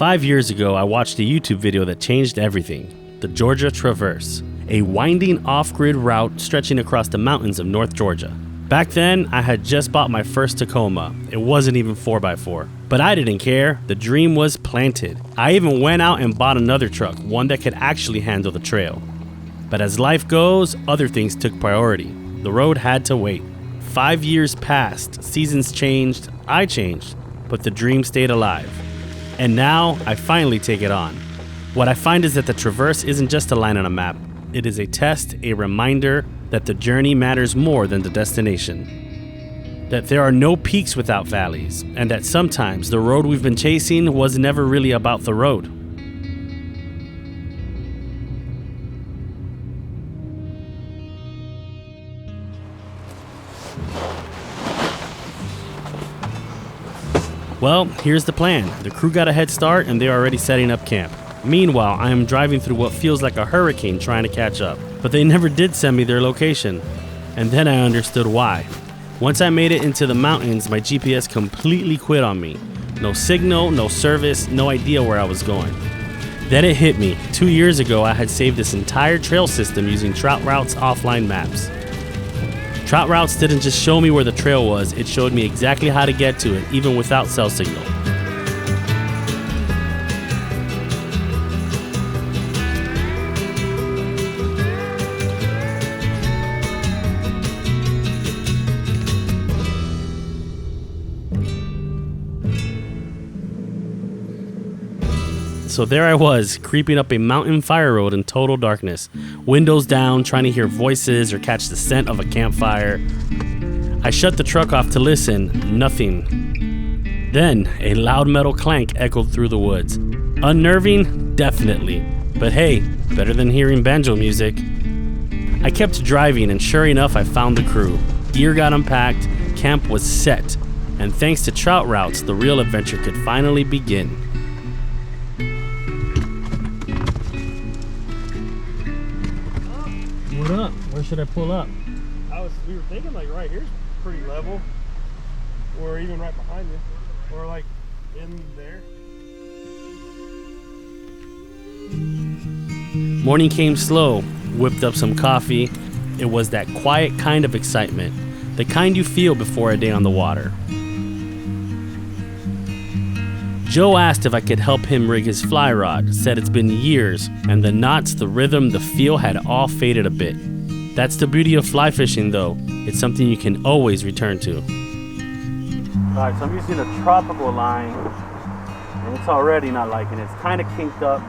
5 years ago, I watched a YouTube video that changed everything. The Georgia Traverse, a winding off-grid route stretching across the mountains of North Georgia. Back then, I had just bought my first Tacoma. It wasn't even 4x4. But I didn't care. The dream was planted. I even went out and bought another truck, one that could actually handle the trail. But as life goes, other things took priority. The road had to wait. 5 years passed, seasons changed, I changed, but the dream stayed alive. And now, I finally take it on. What I find is that the Traverse isn't just a line on a map. It is a test, a reminder that the journey matters more than the destination. That there are no peaks without valleys, and that sometimes the road we've been chasing was never really about the road. Well, here's the plan. The crew got a head start and they're already setting up camp. Meanwhile, I am driving through what feels like a hurricane trying to catch up. But they never did send me their location. And then I understood why. Once I made it into the mountains, my GPS completely quit on me. No signal, no service, no idea where I was going. Then it hit me. 2 years ago, I had saved this entire trail system using Trout Route's offline maps. Trout Routes didn't just show me where the trail was, it showed me exactly how to get to it, even without cell signal. So there I was, creeping up a mountain fire road in total darkness. Windows down, trying to hear voices or catch the scent of a campfire. I shut the truck off to listen, nothing. Then, a loud metal clank echoed through the woods. Unnerving? Definitely. But hey, better than hearing banjo music. I kept driving and sure enough I found the crew. Gear got unpacked, camp was set. And thanks to Trout Routes, the real adventure could finally begin. What up? Where should I pull up? We were thinking like right here's pretty level, or even right behind you, or like in there. Morning came slow, whipped up some coffee. It was that quiet kind of excitement, the kind you feel before a day on the water. Joe asked if I could help him rig his fly rod, said it's been years, and the knots, the rhythm, the feel had all faded a bit. That's the beauty of fly fishing though, it's something you can always return to. Alright, so I'm using a tropical line, and it's already not liking it. It's kind of kinked up,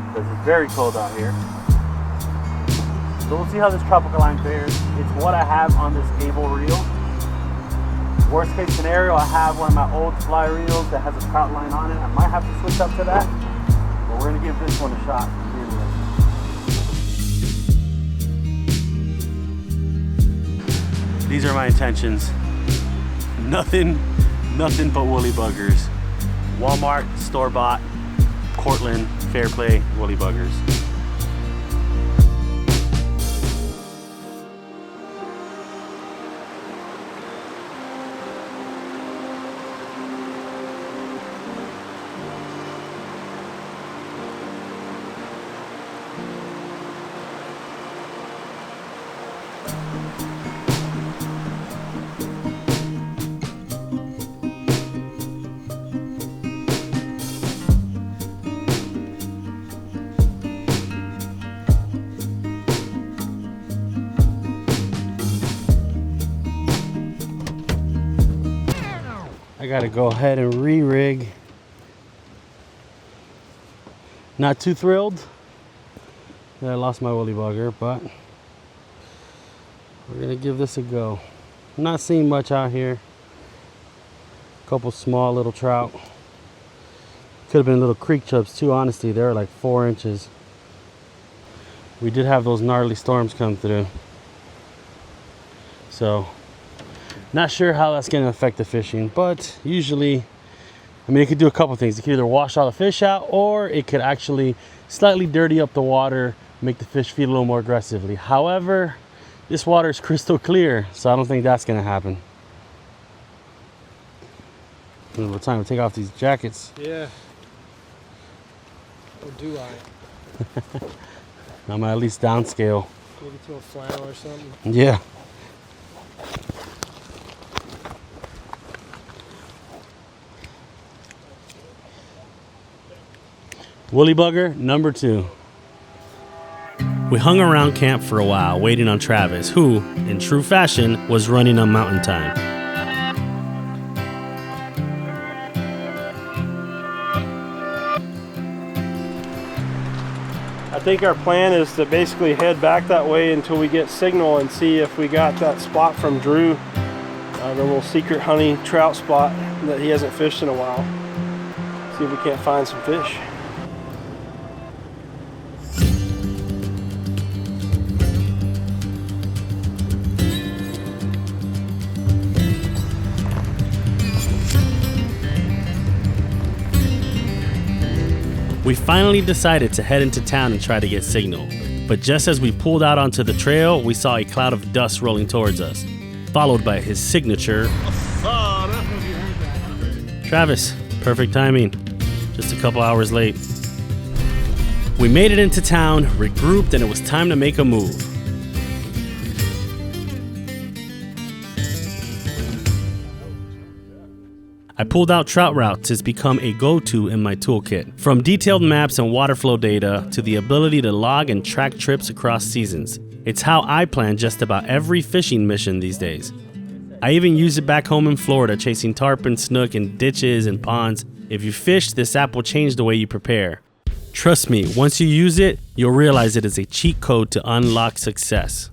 because it's very cold out here. So we'll see how this tropical line fares. It's what I have on this cable reel. Worst case scenario, I have one of my old fly reels that has a trout line on it. I might have to switch up to that, but we're gonna give this one a shot. These are my intentions. Nothing but woolly buggers. Walmart, store-bought, Cortland, Fairplay, woolly buggers. I gotta go ahead and re-rig. Not too thrilled that I lost my woolly bugger, but we're gonna give this a go. I'm not seeing much out here. A couple small little trout. Could have been little creek chubs too, honestly. They were like 4 inches. We did have those gnarly storms come through. So not sure how that's going to affect the fishing, but usually, I mean, it could do a couple things. It could either wash all the fish out, or it could actually slightly dirty up the water, make the fish feed a little more aggressively. However, this water is crystal clear, so I don't think that's going to happen. A little time to take off these jackets. Yeah. Or do I? I'm at least downscale. Maybe to a flannel or something. Yeah. Woolly bugger number 2. We hung around camp for a while, waiting on Travis, who, in true fashion, was running on mountain time. I think our plan is to basically head back that way until we get signal and see if we got that spot from Drew, the little secret honey trout spot that he hasn't fished in a while. See if we can't find some fish. We finally decided to head into town and try to get signal. But just as we pulled out onto the trail, we saw a cloud of dust rolling towards us, followed by his signature. Travis, perfect timing. Just a couple hours late. We made it into town, regrouped, and it was time to make a move. I pulled out Trout routes. It's become a go-to in my toolkit. From detailed maps and water flow data to the ability to log and track trips across seasons. It's how I plan just about every fishing mission these days. I even use it back home in Florida, chasing tarpon, snook in ditches and ponds. If you fish, this app will change the way you prepare. Trust me, once you use it, you'll realize it is a cheat code to unlock success.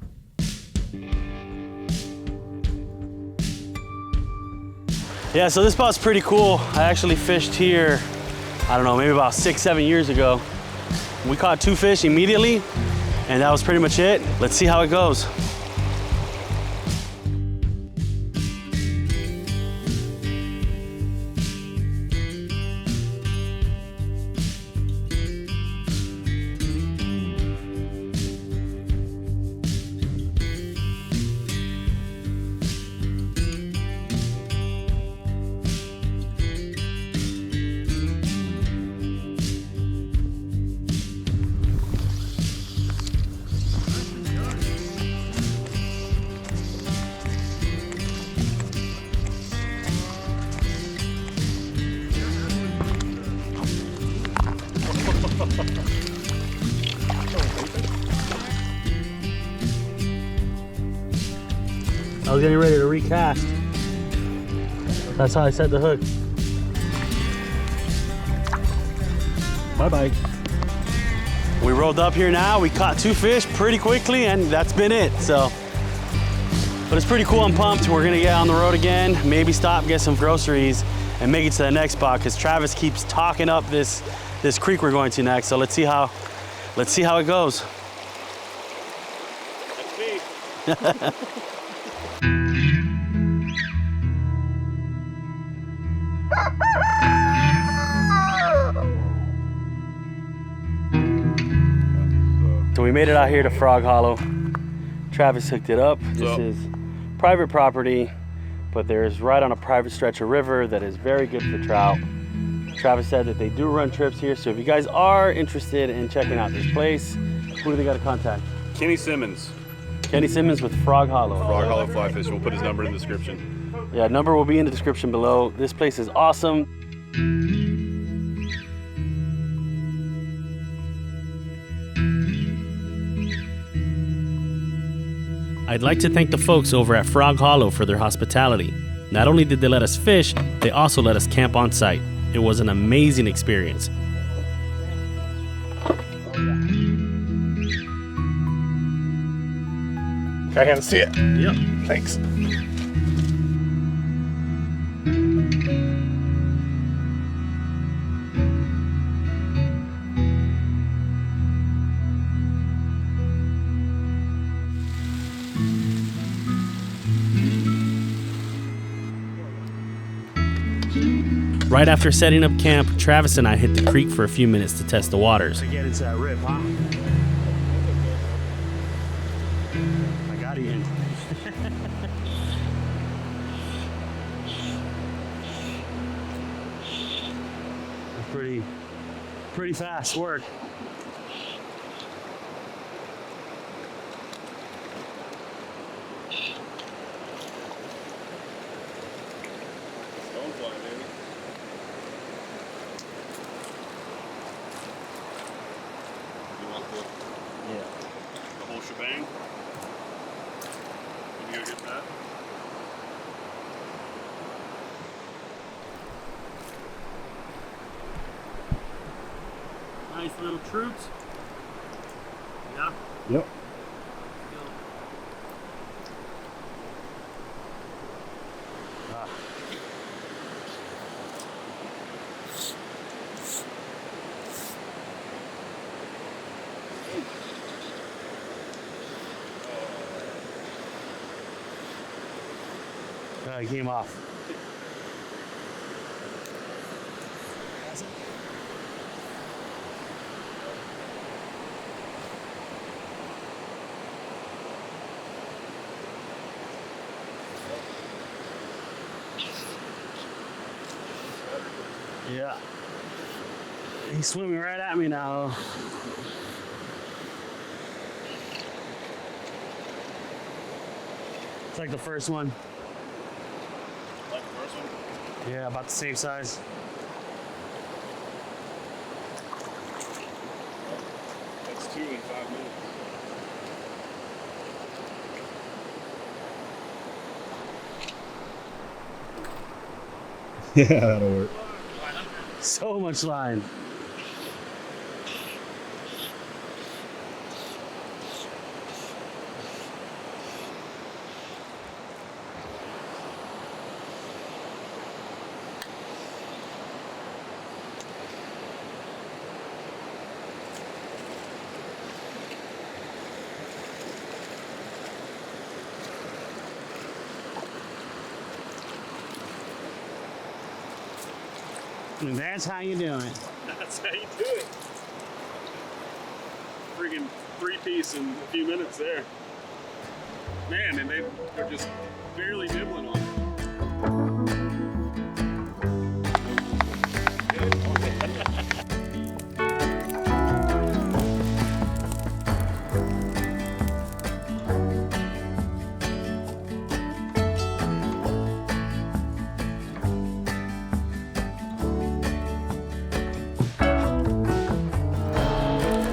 Yeah, so this spot's pretty cool. I actually fished here, I don't know, maybe about 6-7 years ago. We caught 2 fish immediately, and that was pretty much it. Let's see how it goes. I was getting ready to recast. That's how I set the hook. Bye-bye. We rolled up here now. We caught 2 fish pretty quickly, and that's been it. So, but it's pretty cool. I'm pumped. We're gonna get on the road again, maybe stop, get some groceries, and make it to the next spot, because Travis keeps talking up this creek we're going to next. So let's see how it goes. That's me. So we made it out here to Frog Hollow. Travis hooked it up. This is private property, but there's right on a private stretch of river that is very good for trout. Travis said that they do run trips here, so if you guys are interested in checking out this place, who do they got to contact? Kenny Simmons. Kenny Simmons with Frog Hollow. Frog Hollow Fly Fish. We'll put his number in the description. Yeah, number will be in the description below. This place is awesome. I'd like to thank the folks over at Frog Hollow for their hospitality. Not only did they let us fish, they also let us camp on site. It was an amazing experience. I can see it. Yep. Thanks. Right after setting up camp, Travis and I hit the creek for a few minutes to test the waters. To get into that rip, huh? I got it in. Pretty fast work. Stonefly, baby. You want the whole shebang? Can you go get that? Nice little troops. Yeah. Yep. He came off. Yeah. He's swimming right at me now. It's like the first one. Like the first one? Yeah, about the same size. That's 2 in 5 minutes. Yeah, that'll work. So much line. And that's how you do it. That's how you do it. Friggin' 3-piece in a few minutes there. Man, and they're just barely nibbling on it.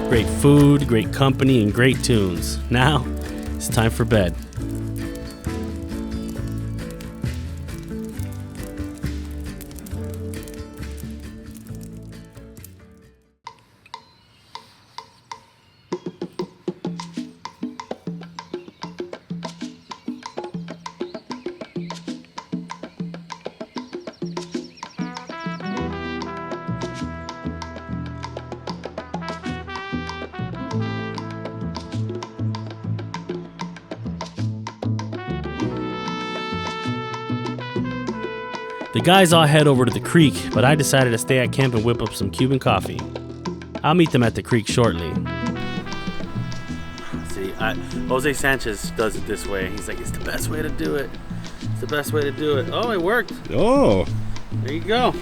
Great food, great company, and great tunes. Now, it's time for bed. The guys all head over to the creek, but I decided to stay at camp and whip up some Cuban coffee. I'll meet them at the creek shortly. See, Jose Sanchez does it this way. He's like, it's the best way to do it. It's the best way to do it. Oh, it worked. Oh, There you go.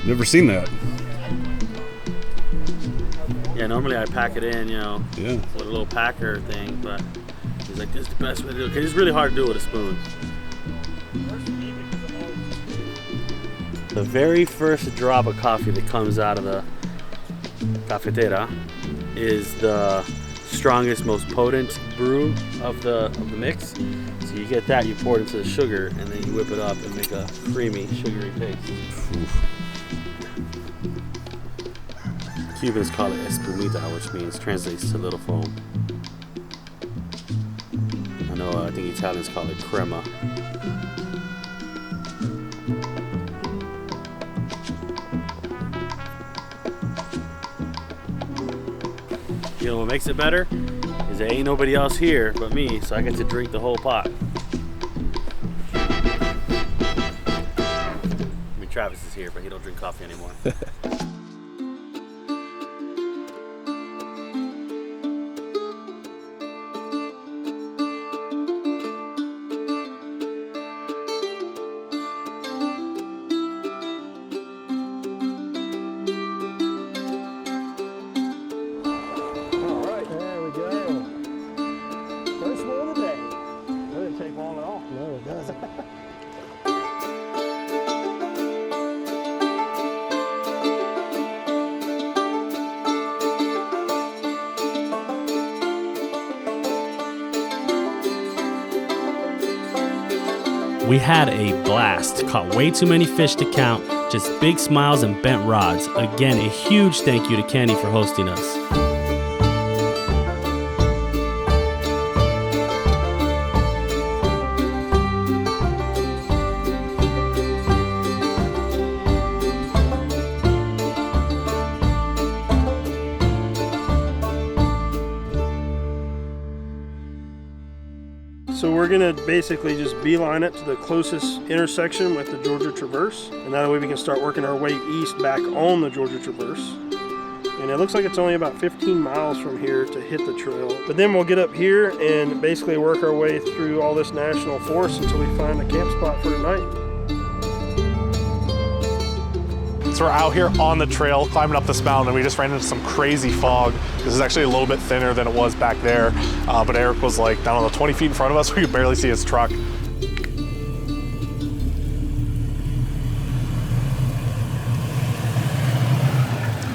never seen that. Yeah, normally I pack it in, Yeah. with a little packer thing, but he's like, this is the best way to do it. Because it's really hard to do it with a spoon. The very first drop of coffee that comes out of the cafetera is the strongest, most potent brew of the mix. So you get that, you pour it into the sugar, and then you whip it up and make a creamy, sugary paste. Cubans call it espumita, which means translates to little foam. I think Italians call it crema. You know what makes it better? Is there ain't nobody else here but me, so I get to drink the whole pot. I mean, Travis is here, but he don't drink coffee anymore. We had a blast, caught way too many fish to count, just big smiles and bent rods. Again, a huge thank you to Kenny for hosting us. So we're gonna basically just beeline it to the closest intersection with the Georgia Traverse, and that way we can start working our way east back on the Georgia Traverse. And it looks like it's only about 15 miles from here to hit the trail. But then we'll get up here and basically work our way through all this national forest until we find a camp spot for tonight. So we're out here on the trail, climbing up this mountain, and we just ran into some crazy fog. This is actually a little bit thinner than it was back there, but Eric was like down on the 20 feet in front of us. We could barely see his truck.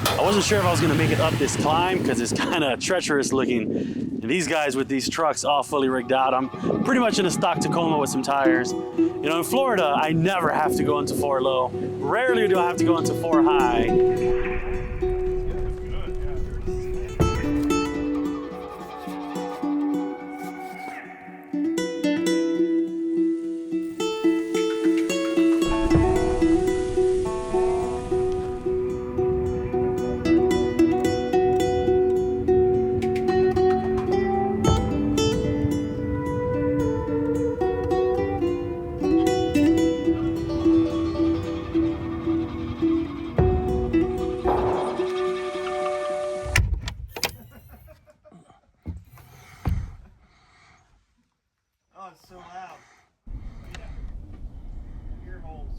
I wasn't sure if I was gonna make it up this climb because it's kind of treacherous looking. And these guys with these trucks all fully rigged out. I'm pretty much in a stock Tacoma with some tires. You know, in Florida, I never have to go into 4 low. Rarely do I have to go into 4 high. It's so loud. Ear holes.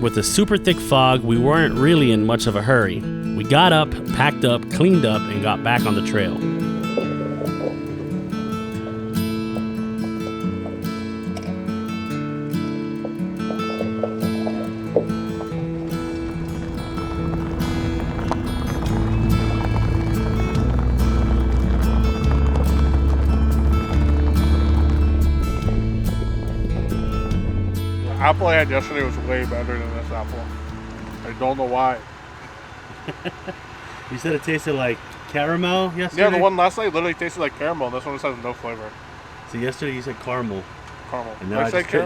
With the super thick fog, we weren't really in much of a hurry. We got up, packed up, cleaned up, and got back on the trail. Apple I had yesterday was way better than this apple. I don't know why. You said it tasted like caramel yesterday? Yeah, the one last night literally tasted like caramel, and this one just has no flavor. So yesterday you said caramel. Caramel. And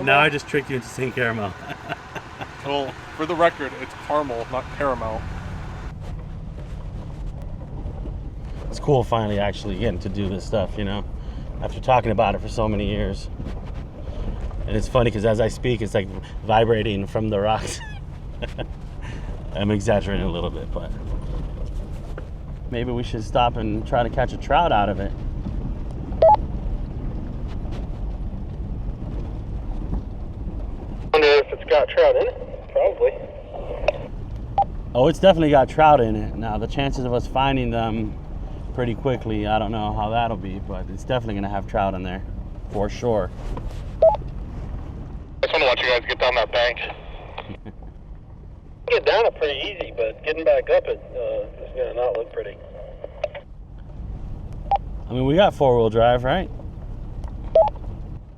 now I just tricked you into saying caramel. Well, for the record, it's caramel, not caramel. It's cool finally actually getting to do this stuff, you know, after talking about it for so many years. And it's funny because as I speak, it's like vibrating from the rocks. I'm exaggerating a little bit, but maybe we should stop and try to catch a trout out of it. I wonder if it's got trout in it. Probably. Oh, it's definitely got trout in it. Now, the chances of us finding them pretty quickly, I don't know how that'll be, but it's definitely going to have trout in there, for sure. I just want to watch you guys get down that bank. Get down it pretty easy, but getting back up it is going to not look pretty. I mean, we got 4-wheel drive, right?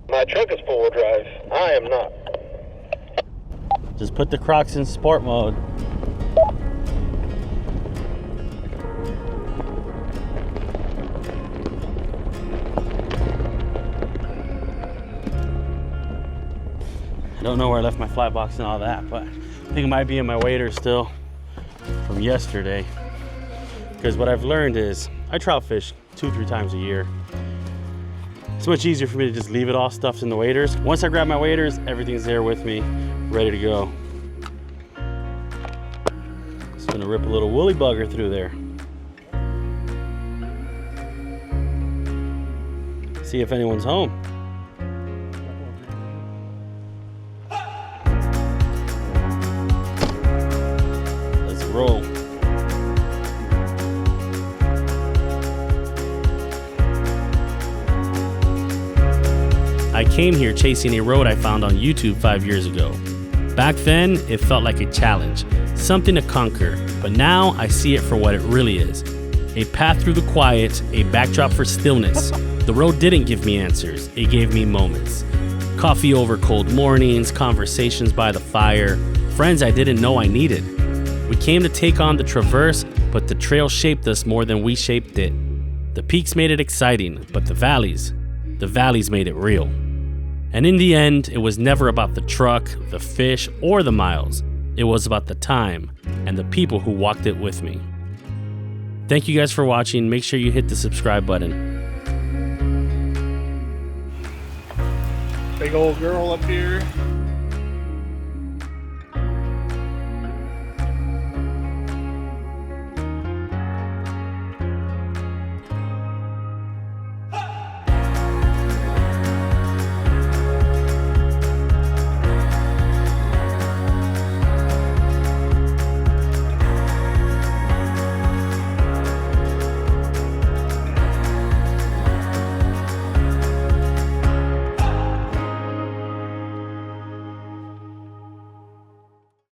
My truck is 4-wheel drive. I am not. Just put the Crocs in sport mode. I don't know where I left my fly box and all that, but I think it might be in my wader still from yesterday. Because what I've learned is I trout fish 2-3 times a year. It's much easier for me to just leave it all stuffed in the waders. Once I grab my waders, everything's there with me, ready to go. Just gonna rip a little woolly bugger through there. See if anyone's home. Let's roll. I came here chasing a road I found on YouTube 5 years ago. Back then, it felt like a challenge, something to conquer, but now I see it for what it really is. A path through the quiet, a backdrop for stillness. The road didn't give me answers, it gave me moments. Coffee over cold mornings, conversations by the fire, friends I didn't know I needed. We came to take on the traverse, but the trail shaped us more than we shaped it. The peaks made it exciting, but the valleys made it real. And in the end, it was never about the truck, the fish, or the miles. It was about the time and the people who walked it with me. Thank you guys for watching. Make sure you hit the subscribe button. Big old girl up here.